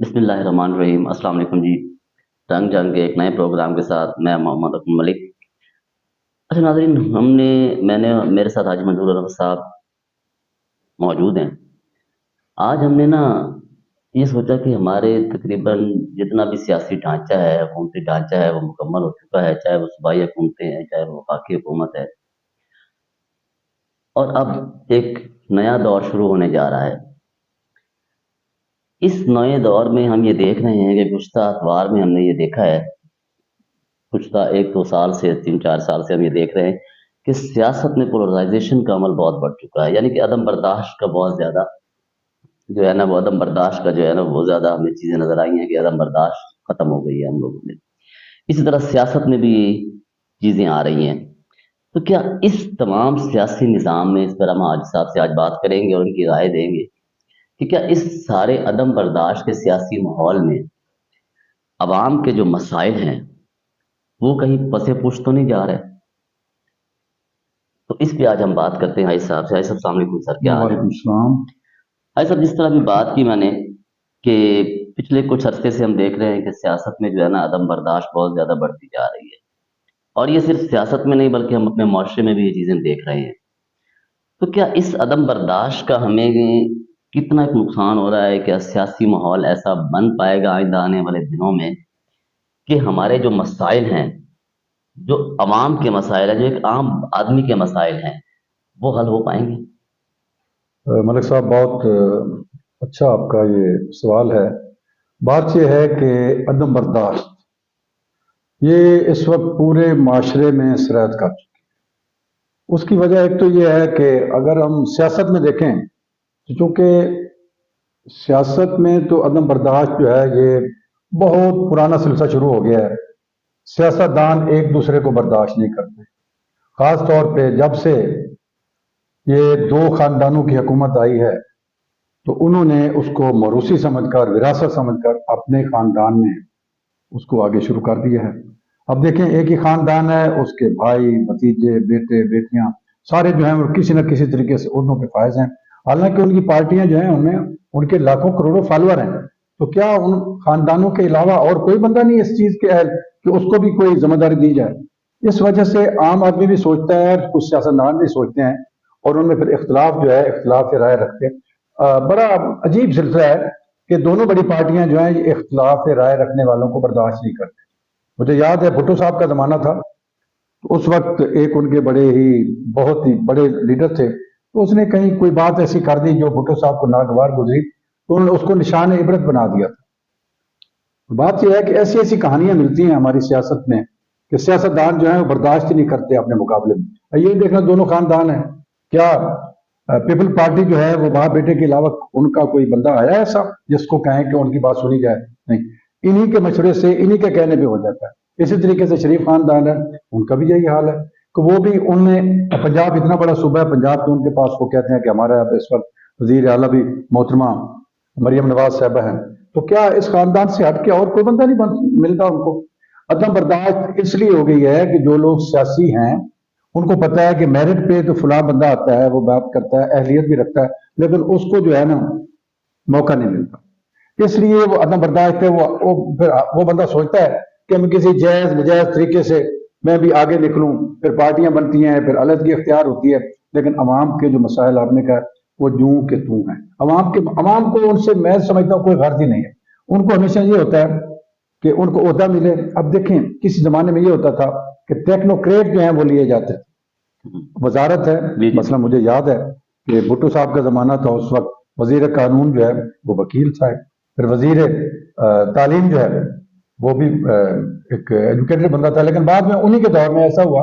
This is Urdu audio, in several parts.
بسم اللہ الرحمن الرحیم۔ السلام علیکم جی۔ رنگ جنگ کے ایک نئے پروگرام کے ساتھ میں محمد اکمل ملک۔ اچھا ناظرین، میں نے میرے ساتھ حاجی منظور احمد صاحب موجود ہیں۔ آج ہم نے یہ سوچا کہ ہمارے تقریباً جتنا بھی سیاسی ڈھانچہ ہے، حکومتی ڈھانچہ ہے، وہ مکمل ہو چکا ہے، چاہے وہ صوبائی حکومتیں ہیں، چاہے وہ وفاقی حکومت ہے، اور اب ایک نیا دور شروع ہونے جا رہا ہے۔ اس نئے دور میں ہم یہ دیکھ رہے ہیں کہ گزشتہ اتوار میں ہم نے یہ دیکھا ہے، گزشتہ 1-2 سال سے 3-4 سال سے ہم یہ دیکھ رہے ہیں کہ سیاست میں پولرائزیشن کا عمل بہت بڑھ چکا ہے، یعنی کہ عدم برداشت کا بہت زیادہ جو ہے وہ عدم برداشت کا جو ہے بہت زیادہ ہمیں چیزیں نظر آئی ہیں کہ عدم برداشت ختم ہو گئی ہے ہم لوگوں میں۔ اسی طرح سیاست میں بھی یہ چیزیں آ رہی ہیں۔ تو کیا اس تمام سیاسی نظام میں، اس پر ہم حاجی صاحب سے آج بات کریں گے اور ان کی رائے دیں گے کہ کیا اس سارے عدم برداشت کے سیاسی ماحول میں عوام کے جو مسائل ہیں وہ کہیں پس پش تو نہیں جا رہے؟ تو اس پہ آج ہم بات کرتے ہیں حاجی صاحب سے۔ حاجی صاحب السلام علیکم سر، کیا حال ہے؟ وعلیکم السلام۔ حاجی صاحب، جس طرح بھی بات کی میں نے کہ پچھلے کچھ عرصے سے ہم دیکھ رہے ہیں کہ سیاست میں جو ہے عدم برداشت بہت زیادہ بڑھتی جا رہی ہے، اور یہ صرف سیاست میں نہیں بلکہ ہم اپنے معاشرے میں بھی یہ چیزیں دیکھ رہے ہیں۔ تو کیا اس عدم برداشت کا ہمیں کتنا ایک نقصان ہو رہا ہے؟ کیا سیاسی ماحول ایسا بن پائے گا آئندہ آنے والے دنوں میں کہ ہمارے جو مسائل ہیں، جو عوام کے مسائل ہیں، جو ایک عام آدمی کے مسائل ہیں، وہ حل ہو پائیں گے؟ ملک صاحب، بہت اچھا آپ کا یہ سوال ہے۔ بات یہ ہے کہ عدم برداشت یہ اس وقت پورے معاشرے میں سرایت کر چکی ہے۔ اس کی وجہ ایک تو یہ ہے کہ اگر ہم سیاست میں دیکھیں تو چونکہ سیاست میں تو عدم برداشت جو ہے یہ بہت پرانا سلسلہ شروع ہو گیا ہے۔ سیاست دان ایک دوسرے کو برداشت نہیں کرتے، خاص طور پہ جب سے یہ دو خاندانوں کی حکومت آئی ہے تو انہوں نے اس کو موروثی سمجھ کر، وراثت سمجھ کر اپنے خاندان میں اس کو آگے شروع کر دیا ہے۔ اب دیکھیں، ایک ہی خاندان ہے، اس کے بھائی، بھتیجے، بیٹے، بیٹیاں سارے جو ہیں وہ کسی نہ کسی طریقے سے عہدوں پہ فائز ہیں، حالانکہ ان کی پارٹیاں جو ہیں ان کے لاکھوں کروڑوں فالوور ہیں۔ تو کیا ان خاندانوں کے علاوہ اور کوئی بندہ نہیں اس چیز کے اہل کہ اس کو بھی کوئی ذمہ داری دی جائے؟ اس وجہ سے عام آدمی بھی سوچتا ہے، کچھ سیاستدان بھی سوچتے ہیں، اور ان میں پھر اختلاف جو ہے، اختلاف رائے رکھتے ہیں۔ بڑا عجیب سلسلہ ہے کہ دونوں بڑی پارٹیاں جو ہیں یہ اختلاف رائے رکھنے والوں کو برداشت نہیں کرتے۔ مجھے یاد ہے بھٹو صاحب کا زمانہ تھا، تو اس وقت ایک ان کے بہت ہی بڑے لیڈر تھے، تو اس نے کہیں کوئی بات ایسی کر دی جو بھٹو صاحب کو ناگوار گزری، تو انہوں نے اس کو نشان عبرت بنا دیا تھا۔ بات یہ ہے کہ ایسی ایسی کہانیاں ملتی ہیں ہماری سیاست میں کہ سیاستدان جو ہیں وہ برداشت ہی نہیں کرتے اپنے مقابلے میں۔ یہ دیکھنا، دونوں خاندان ہیں، کیا پیپل پارٹی جو ہے وہ باپ بیٹے کے علاوہ ان کا کوئی بندہ آیا ایسا جس کو کہیں کہ ان کی بات سنی جائے؟ نہیں، انہی کے مشورے سے، انہی کے کہنے پہ ہو جاتا ہے۔ اسی طریقے سے شریف خاندان ہے، ان کا بھی یہی حال ہے کہ وہ بھی، ان میں پنجاب اتنا بڑا صوبہ ہے، پنجاب کے ان کے پاس وہ کہتے ہیں کہ ہمارا اس وقت وزیر اعلیٰ بھی محترمہ مریم نواز صاحبہ ہیں، تو کیا اس خاندان سے ہٹ کے اور کوئی بندہ نہیں ملتا ان کو؟ عدم برداشت اس لیے ہو گئی ہے کہ جو لوگ سیاسی ہیں ان کو پتا ہے کہ میرٹ پہ تو فلاں بندہ آتا ہے، وہ بات کرتا ہے، اہلیت بھی رکھتا ہے، لیکن اس کو جو ہے موقع نہیں ملتا۔ اس لیے وہ عدم برداشت ہے، پھر وہ بندہ سوچتا ہے کہ میں کسی جائز نجائز طریقے سے میں بھی آگے نکلوں، پھر پارٹیاں بنتی ہیں، پھر علیحدگی اختیار ہوتی ہے، لیکن عوام کے جو مسائل آپ نے کہا وہ جوں کہ توں ہیں۔ عوام کو ان سے میں سمجھتا ہوں کوئی غرض ہی نہیں ہے۔ ان کو ہمیشہ یہ ہوتا ہے کہ ان کو عہدہ ملے۔ اب دیکھیں، کسی زمانے میں یہ ہوتا تھا کہ ٹیکنوکریٹ جو ہیں وہ لیے جاتے تھے، وزارت ہے، مثلا مجھے یاد ہے کہ بھٹو صاحب کا زمانہ تھا، اس وقت وزیر قانون جو ہے وہ وکیل تھا، پھر وزیر تعلیم جو ہے وہ بھی ایک ایجوکیٹڈ بندہ تھا، لیکن بعد میں انہی کے دور میں ایسا ہوا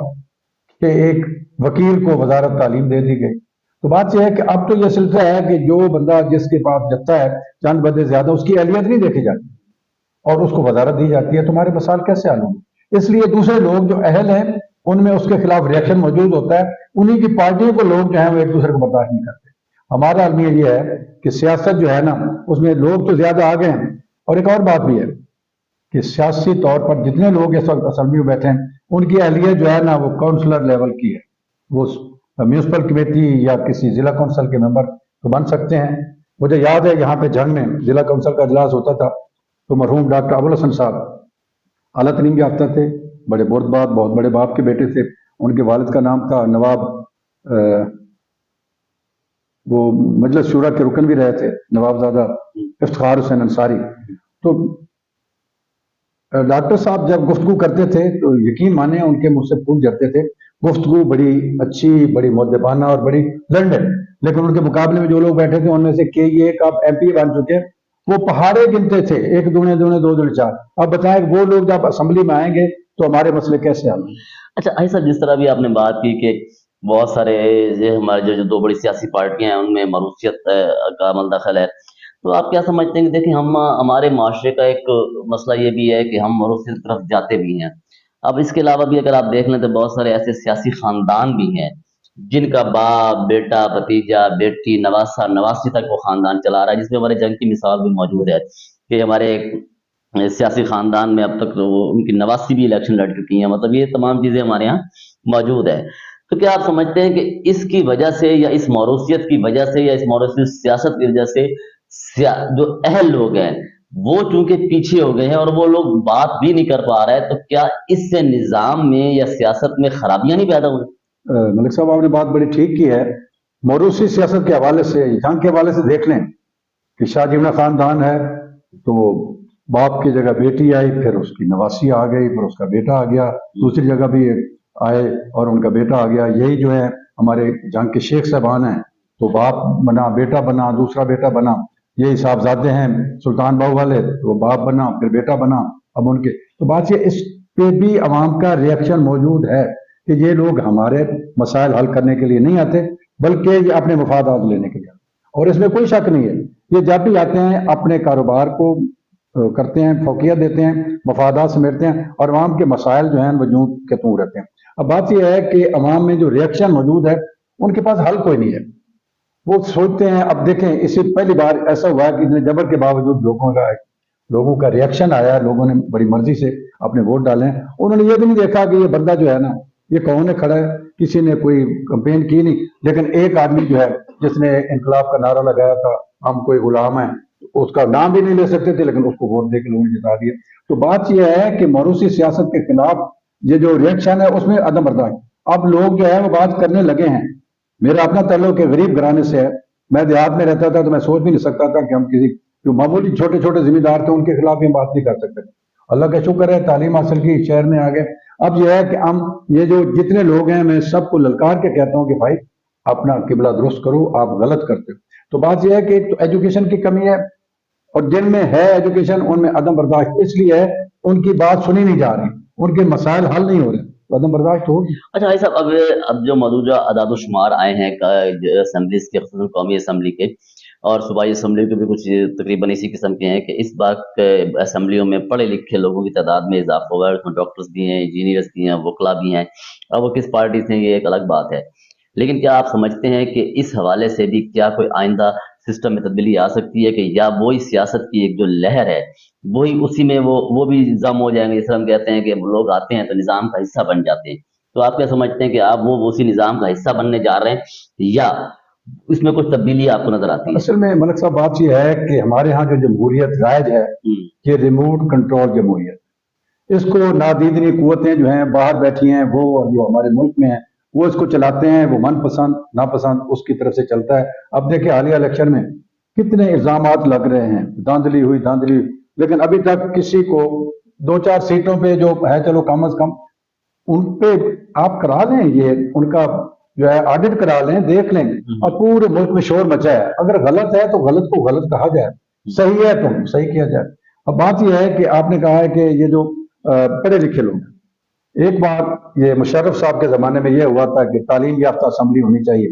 کہ ایک وکیل کو وزارت تعلیم دے دی گئی۔ تو بات یہ ہے کہ اب تو یہ سلسلہ ہے کہ جو بندہ جس کے پاس جتا ہے چند بندے زیادہ، اس کی اہلیت نہیں دیکھی جاتی اور اس کو وزارت دی جاتی ہے۔ تمہارے مسائل کیسے حل ہوں گے؟ اس لیے دوسرے لوگ جو اہل ہیں ان میں اس کے خلاف ریئیکشن موجود ہوتا ہے، انہی کی پارٹیوں کو لوگ جو ہیں وہ ایک دوسرے کو برداشت نہیں کرتے۔ ہمارا المیہ یہ ہے کہ سیاست جو ہے اس میں لوگ تو زیادہ آگے ہیں، اور ایک اور بات بھی ہے کہ سیاسی طور پر جتنے لوگ اس وقت اسمبلی میں بیٹھے ہیں ان کی اہلیت جو ہے وہ کونسلر لیول کی ہے، وہ میونسپل کمیٹی یا کسی ضلع کونسل کے ممبر تو بن سکتے ہیں، مجھے یاد ہے یہاں پہ جنگ میں ضلع کونسل کا اجلاس ہوتا تھا تو مرحوم ڈاکٹر ابو الحسن صاحب اعلیٰ تعلیم یافتہ تھے، بڑے بہت بڑے باپ کے بیٹے تھے. ان کے والد کا نام تھا نواب، وہ مجلس شورا کے رکن بھی رہے تھے، نوابزادہ افتخار حسین انصاری. تو ڈاکٹر صاحب جب گفتگو کرتے تھے تو یقین مانیں ان کے منہ سے پھول جھڑتے تھے. گفتگو بڑی اچھی، بڑی مؤدبانہ اور بڑی لرنڈ. لیکن ان کے مقابلے میں جو لوگ بیٹھے تھے ان میں سے کئی ایک آپ ایم پی بن چکے، وہ پہاڑے گنتے تھے، ایک دونے دو دونے چار. اب بتائیں وہ لوگ جب اسمبلی میں آئیں گے تو ہمارے مسئلے کیسے حل ہوں گے؟ اچھا ایسا جس طرح بھی آپ نے بات کی کہ بہت سارے یہ ہمارے جو دو بڑی سیاسی پارٹیاں ہیں ان میں موروثیت کا عمل دخل ہے، تو آپ کیا سمجھتے ہیں کہ دیکھیں ہمارے معاشرے کا ایک مسئلہ یہ بھی ہے کہ ہم موروثیت کی طرف جاتے بھی ہیں. اب اس کے علاوہ بھی اگر آپ دیکھ لیں تو بہت سارے ایسے سیاسی خاندان بھی ہیں جن کا باپ، بیٹا، بھتیجا، بیٹی، نواسا، نواسی تک وہ خاندان چلا رہا ہے، جس میں ہمارے جنگ کی مثال بھی موجود ہے کہ ہمارے سیاسی خاندان میں اب تک ان کی نواسی بھی الیکشن لڑ چکی ہیں. مطلب یہ تمام چیزیں ہمارے یہاں موجود ہے. تو کیا آپ سمجھتے ہیں کہ اس کی وجہ سے یا اس موروثیت کی وجہ سے یا اس موروثی سیاست کی وجہ سے جو اہل لوگ ہیں وہ چونکہ پیچھے ہو گئے ہیں اور وہ لوگ بات بھی نہیں کر پا رہے، تو کیا اس سے نظام میں یا سیاست میں خرابیاں نہیں پیدا ہوئی؟ ملک صاحب آپ نے بات بڑی ٹھیک کی ہے. موروثی سیاست کے حوالے سے، جنگ کے حوالے سے دیکھ لیں کہ شاہ جیمنا خاندان ہے تو باپ کی جگہ بیٹی آئی، پھر اس کی نواسی آ گئی، پھر اس کا بیٹا آ گیا، دوسری جگہ بھی آئے اور ان کا بیٹا آ گیا. یہی جو ہے ہمارے جنگ کے شیخ صاحبان ہیں تو باپ بنا، بیٹا بنا، دوسرا بیٹا بنا. یہی صاحبزادے ہیں سلطان باہو والے تو باپ بنا، پھر بیٹا بنا. اب ان کے تو بات یہ، اس پہ بھی عوام کا ریئیکشن موجود ہے کہ یہ لوگ ہمارے مسائل حل کرنے کے لیے نہیں آتے بلکہ یہ اپنے مفادات لینے کے لیے آتے. اور اس میں کوئی شک نہیں ہے، یہ جب بھی آتے ہیں اپنے کاروبار کو کرتے ہیں، فوقیت دیتے ہیں، مفادات سمیٹتے ہیں اور عوام کے مسائل جو ہیں وجود کے توں رہتے ہیں. اب بات یہ ہے کہ عوام میں جو ریئیکشن موجود ہے ان کے پاس حل کوئی نہیں ہے. وہ سوچتے ہیں، اب دیکھیں اس سے پہلی بار ایسا ہوا ہے کہ اتنے جبر کے باوجود لوگوں کا ریئیکشن آیا، لوگوں نے بڑی مرضی سے اپنے ووٹ ڈالے ہیں. انہوں نے یہ بھی نہیں دیکھا کہ یہ بندہ جو ہے نا یہ کون ہے کھڑا ہے، کسی نے کوئی کمپین کی نہیں. لیکن ایک آدمی جو ہے جس نے انقلاب کا نعرہ لگایا تھا، ہم کوئی غلام ہیں، اس کا نام بھی نہیں لے سکتے تھے لیکن اس کو ووٹ دے کے لوگوں نے جتا دیا. تو بات یہ ہے کہ موروثی سیاست کے خلاف یہ جو ریئیکشن ہے اس میں عدم برداشت. اب لوگ جو ہے وہ بات کرنے لگے ہیں. میرا اپنا تعلق کہ غریب گھرانے سے ہے، میں دیہات میں رہتا تھا تو میں سوچ بھی نہیں سکتا تھا کہ ہم کسی جو معمولی چھوٹے چھوٹے ذمہ دار تھے ان کے خلاف ہم بات نہیں کر سکتے. اللہ کا شکر ہے تعلیم حاصل کی، شہر میں آ گئے. اب یہ ہے کہ ہم یہ جو جتنے لوگ ہیں میں سب کو للکار کے کہتا ہوں کہ بھائی اپنا قبلہ درست کرو، آپ غلط کرتے ہو. تو بات یہ ہے کہ ایجوکیشن کی کمی ہے اور جن میں ہے ایجوکیشن ان میں عدم برداشت اس لیے ہے ان کی بات سنی نہیں جا رہی، ان کے مسائل حل نہیں ہو رہے، تو عدم برداشت ہوگی. اچھا بھائی صاحب، اب جو مدوجہ اعداد و شمار آئے ہیں اسمبلیز کے، خصوصاً قومی اسمبلی کے اور صوبائی اسمبلی کے بھی کچھ تقریباً اسی قسم کے ہیں کہ اس بار اسمبلیوں میں پڑھے لکھے لوگوں کی تعداد میں اضافہ ہوا ہے. اس میں ڈاکٹرز بھی ہیں، انجینئرز بھی ہیں، وکلا بھی ہیں. اب وہ کس پارٹی سے ہیں یہ ایک الگ بات ہے، لیکن کیا آپ سمجھتے ہیں کہ اس حوالے سے بھی کیا کوئی آئندہ سسٹم میں تبدیلی آ سکتی ہے کہ یا وہی سیاست کی ایک جو لہر ہے وہی اسی میں وہ بھی ضم ہو جائیں گے؟ جیسے ہم کہتے ہیں کہ لوگ آتے ہیں تو نظام کا حصہ بن جاتے ہیں. تو آپ کیا سمجھتے ہیں کہ آپ وہ اسی نظام کا حصہ بننے جا رہے ہیں یا اس میں کچھ تبدیلی آپ کو نظر آتی ہے؟ اصل میں ملک صاحب بات یہ ہے کہ ہمارے ہاں جو جمہوریت رائج ہے یہ ریموٹ کنٹرول جمہوریت، اس کو نادیدنی قوتیں جو ہیں باہر بیٹھی ہیں وہ جو ہمارے ملک میں ہیں وہ اس کو چلاتے ہیں، وہ من پسند ناپسند اس کی طرف سے چلتا ہے. اب دیکھیں حالیہ الیکشن میں کتنے الزامات لگ رہے ہیں، دھاندلی ہوئی، لیکن ابھی تک کسی کو 2-4 سیٹوں پہ جو ہے چلو کم از کم ان پہ آپ کرا لیں، یہ ان کا جو ہے آڈٹ کرا لیں، دیکھ لیں. اور پورے ملک میں شور مچا ہے. اگر غلط ہے تو غلط کو غلط کہا جائے، صحیح ہے تو صحیح کیا جائے. اب بات یہ ہے کہ آپ نے کہا ہے کہ یہ جو پڑھے لکھے لوگ ہیں، ایک بار یہ مشرف صاحب کے زمانے میں یہ ہوا تھا کہ تعلیم یافتہ اسمبلی ہونی چاہیے.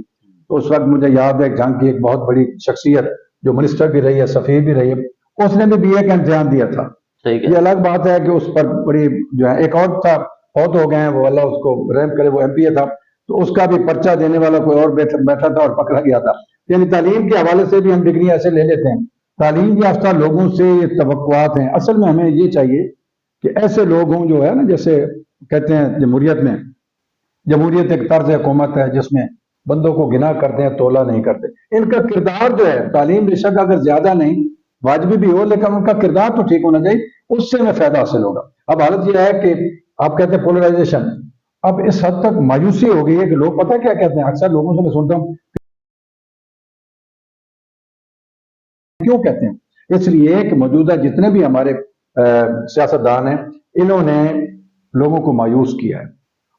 تو اس وقت مجھے یاد ہے جنگ کی ایک بہت بڑی شخصیت جو منسٹر بھی رہی ہے، سفیر بھی رہی ہے، اس نے بھی بی اے کا امتحان دیا تھا. یہ الگ بات ہے کہ اس پر بڑی جو ہے ایک اور تھا بہت ہو گئے ہیں، وہ اللہ اس کو رحم کرے، وہ ایم پی اے تھا تو اس کا بھی پرچہ دینے والا کوئی اور بیٹھا تھا اور پکڑا گیا تھا. یعنی تعلیم کے حوالے سے بھی ہم ڈگری ایسے لے لیتے ہیں. تعلیم یافتہ لوگوں سے یہ توقعات ہیں. اصل میں ہمیں یہ چاہیے کہ ایسے لوگ ہوں جو ہے نا، جیسے کہتے ہیں جمہوریت میں، جمہوریت ایک طرز حکومت ہے جس میں بندوں کو گنا کرتے ہیں، تولا نہیں کرتے. ان کا کردار جو ہے، تعلیم بے شک اگر زیادہ نہیں واجبی بھی ہو، لیکن ان کا کردار تو ٹھیک ہونا چاہیے، اس سے ہمیں فائدہ حاصل ہوگا. اب حالت یہ ہے کہ آپ کہتے ہیں پولرائزیشن، اب اس حد تک مایوسی ہو گئی ہے کہ لوگ پتہ کیا کہتے ہیں، اکثر لوگوں سے میں سنتا ہوں کیوں کہتے ہیں، اس لیے کہ موجودہ جتنے بھی ہمارے سیاستدان ہیں، انہوں نے لوگوں کو مایوس کیا ہے.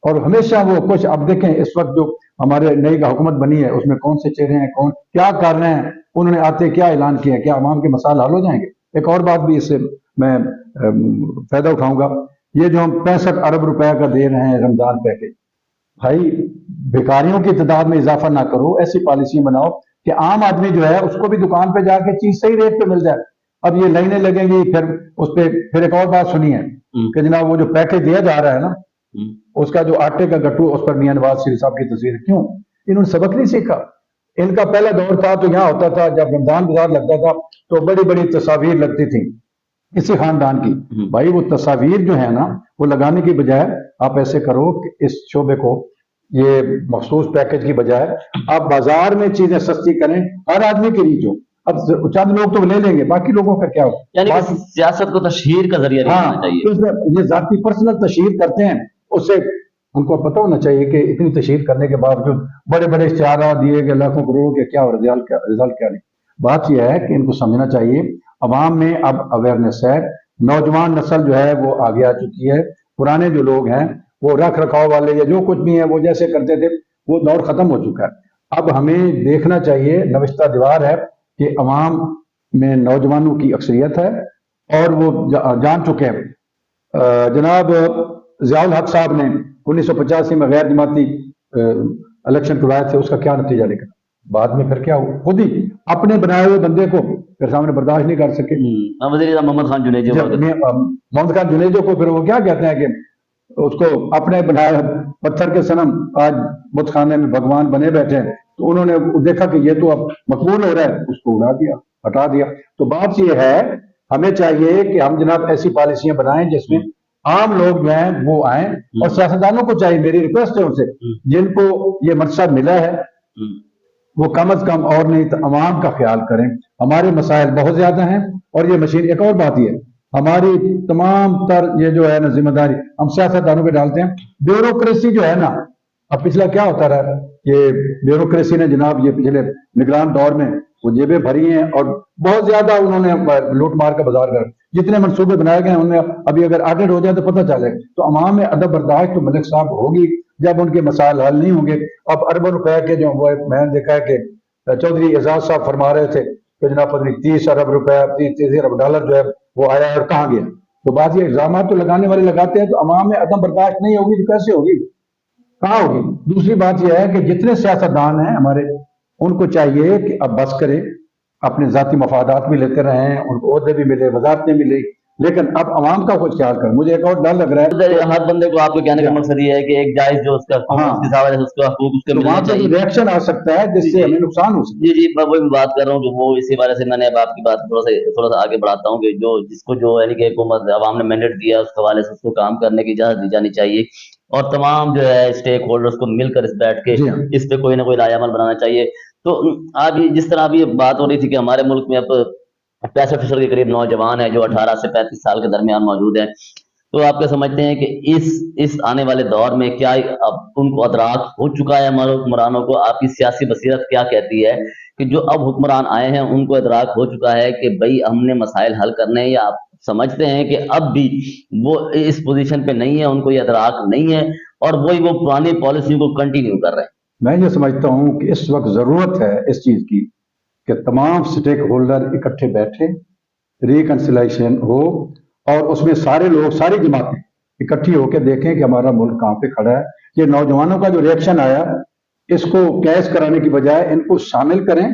اور ہمیشہ وہ کچھ، اب دیکھیں اس وقت جو ہمارے نئی حکومت بنی ہے اس میں کون سے چہرے ہیں، کون کیا کر رہے ہیں، انہوں نے آتے کیا اعلان کیا ہے، کیا عوام کے مسائل حل ہو جائیں گے. ایک اور بات بھی اس سے میں فائدہ اٹھاؤں گا، یہ جو ہم 65 ارب روپے کا دے رہے ہیں رمضان پیکج، بھائی بھکاریوں کی تعداد میں اضافہ نہ کرو، ایسی پالیسی بناؤ کہ عام آدمی جو ہے اس کو بھی دکان پہ جا کے چیز صحیح ریٹ پہ مل جائے. اب یہ لائنیں لگیں گی، پھر اس پہ پھر ایک اور بات سنی ہے کہ جناب وہ جو پیکج دیا جا رہا ہے نا، اس کا جو آٹے کا گٹو، اس پر میاں نواز شریف صاحب کی تصویر، کیوں؟ انہوں نے سبق نہیں سیکھا. ان کا پہلا دور تھا تو یہاں ہوتا تھا، جب رمضان بازار لگتا تھا تو بڑی بڑی تصاویر لگتی تھیں کسی خاندان کی. بھائی وہ تصاویر جو ہے نا، وہ لگانے کی بجائے آپ ایسے کرو کہ اس شعبے کو، یہ مخصوص پیکج کی بجائے آپ بازار میں چیزیں سستی کریں، ہر آدمی کے ریچ ہو. اب چند لوگ تو لے لیں گے، باقی لوگوں کا کیا ہو؟ یعنی کہ سیاست کو تشہیر کا ذریعہ نہیں ہاں، بنانا چاہیے. تو اس میں یہ ذاتی پرسنل تشہیر کرتے ہیں، اس سے ان کو پتہ ہونا چاہیے کہ اتنی تشہیر کرنے کے باوجود بڑے بڑے اشتہارات دیے گئے لاکھوں کروڑوں کے، کیا رزلٹ کیا نہیں. بات یہ ہے کہ ان کو سمجھنا چاہیے، عوام میں اب اویئرنیس ہے، نوجوان نسل جو ہے وہ آگے آ چکی ہے. پرانے جو لوگ ہیں وہ رکھ رکھاؤ والے یا جو کچھ بھی ہیں وہ جیسے کرتے تھے، وہ دور ختم ہو چکا ہے. اب ہمیں دیکھنا چاہیے، نوشتہ دیوار ہے کہ عوام میں نوجوانوں کی اکثریت ہے اور وہ جان چکے ہیں. جناب ضیاء الحق صاحب نے 1985 میں غیر جماعتی الیکشن کروائے تھے، اس کا کیا نتیجہ نکلا؟ بعد میں پھر کیا ہوا، خود ہی اپنے بنائے ہوئے بندے کو پھر سامنے برداشت نہیں کر سکے. وزیر اعظم محمد خان جنیجو، محمد خان جنیجو کو پھر وہ کیا کہتے ہیں کہ اس کو اپنے بنائے پتھر کے صنم آج بت خانے میں بھگوان بنے بیٹھے ہیں، تو انہوں نے دیکھا کہ یہ تو اب مقبول ہو رہا ہے، اس کو اڑا دیا، ہٹا دیا. تو بات یہ ہے، ہمیں چاہیے کہ ہم جناب ایسی پالیسیاں بنائیں جس میں عام لوگ جو ہیں وہ آئیں، اور سیاستدانوں کو چاہیے، میری ریکویسٹ ہے ان سے، جن کو یہ منصب ملا ہے وہ کم از کم اور نہیں تو عوام کا خیال کریں. ہمارے مسائل بہت زیادہ ہیں، اور یہ مشین، ایک اور بات یہ ہے، ہماری تمام تر یہ جو ہے نا ذمہ داری ہم سیاستدانوں پہ ڈالتے ہیں. بیوروکریسی جو ہے نا، اب پچھلا کیا ہوتا رہا، یہ بیوروکریسی نے جناب یہ پچھلے نگران دور میں وہ جیبیں بھری ہیں، اور بہت زیادہ انہوں نے لوٹ مار کا بازار کر، جتنے منصوبے بنائے گئے ہیں ان میں ابھی اگر آڈٹ ہو جائے تو پتہ چلے. تو عوام میں ادب برداشت تو ملک صاحب ہوگی جب ان کے مسائل حل نہیں ہوں گے. اب اربوں روپے کے جو وہ میں نے دیکھا ہے کہ چودھری اعزاز صاحب فرما رہے تھے کہ جناب پتہ نہیں 30 ارب روپے 30 ارب ڈالر جو ہے وہ آیا اور کہاں گیا. تو بات یہ الزامات تو لگانے والے لگاتے ہیں، تو عوام میں عدم برداشت نہیں ہوگی تو کیسے ہوگی، کہاں ہوگی. دوسری بات یہ ہے کہ جتنے سیاستدان ہیں ہمارے، ان کو چاہیے کہ اب بس کریں، اپنے ذاتی مفادات بھی لیتے رہیں، ان کو عہدے بھی ملے، وزارتیں ملے، لیکن اب عوام کا کچھ خیال کریں. مجھے ایک اور ڈر لگ رہا ہے، ہر بندے کو آپ کو کہنے کا مقصد یہ ہے کہ ایک جائز جو اس کا اس کا حقوق اس کے ملنا چاہیے. ریئیکشن آ سکتا ہے جس سے ہمیں نقصان ہو سکتا ہے. جی میں وہی بات کر رہا ہوں کہ وہ اسی بارے سے میں نے اب آپ کی بات تھوڑا سا آگے بڑھاتا ہوں کہ جو جس کو جو یعنی کہ حکومت عوام نے مینڈیٹ دیا اس حوالے سے اس کو کام کرنے کی اجازت دی جانی چاہیے، اور تمام جو ہے اسٹیک ہولڈرز کو مل کر اس بیٹھ کے اس پہ کوئی نہ کوئی رائے عمل بنانا چاہیے. تو آج جس طرح ابھی بات ہو رہی تھی کہ ہمارے ملک میں اب 65% کے قریب نوجوان ہیں جو 18 سے 35 سال کے درمیان موجود ہیں. تو آپ کیا سمجھتے ہیں کہ اس آنے والے دور میں کیا اب ان کو ادراک ہو چکا ہے ہمارے حکمرانوں کو؟ آپ کی سیاسی بصیرت کیا کہتی ہے کہ جو اب حکمران آئے ہیں ان کو ادراک ہو چکا ہے کہ بھائی ہم نے مسائل حل کرنے ہیں، یا آپ سمجھتے ہیں کہ اب بھی وہ اس پوزیشن پہ نہیں ہے، ان کو یہ ادراک نہیں ہے اور وہی وہ پرانی پالیسیوں کو کنٹینیو کر رہے ہیں؟ میں یہ سمجھتا ہوں کہ اس وقت ضرورت ہے اس چیز کی کہ تمام سٹیک ہولڈر اکٹھے بیٹھے، ریکنسیلیشن ہو، اور اس میں سارے لوگ، ساری جماعتیں اکٹھی ہو کے دیکھیں کہ ہمارا ملک کہاں پہ کھڑا ہے. یہ نوجوانوں کا جو ریئیکشن آیا، اس کو کیش کرانے کی بجائے ان کو شامل کریں،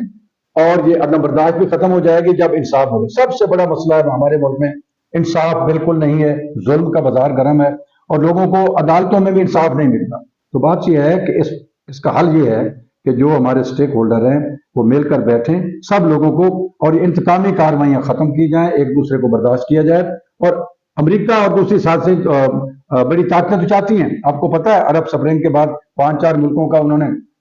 اور یہ عدم برداشت بھی ختم ہو جائے گی جب انصاف ہوگا. سب سے بڑا مسئلہ ہے ہمارے ملک میں انصاف بالکل نہیں ہے، ظلم کا بازار گرم ہے، اور لوگوں کو عدالتوں میں بھی انصاف نہیں ملتا. تو بات یہ ہے کہ اس کا حل یہ ہے کہ جو ہمارے سٹیک ہولڈر ہیں وہ مل کر بیٹھیں سب لوگوں کو، اور یہ انتقامی کارروائیاں ختم کی جائیں، ایک دوسرے کو برداشت کیا جائے. اور امریکہ اور دوسری ساتھ سے بڑی طاقتیں تو چاہتی ہیں. آپ کو پتہ ہے عرب سپرنگ کے بعد 5-4 ملکوں کا انہوں نے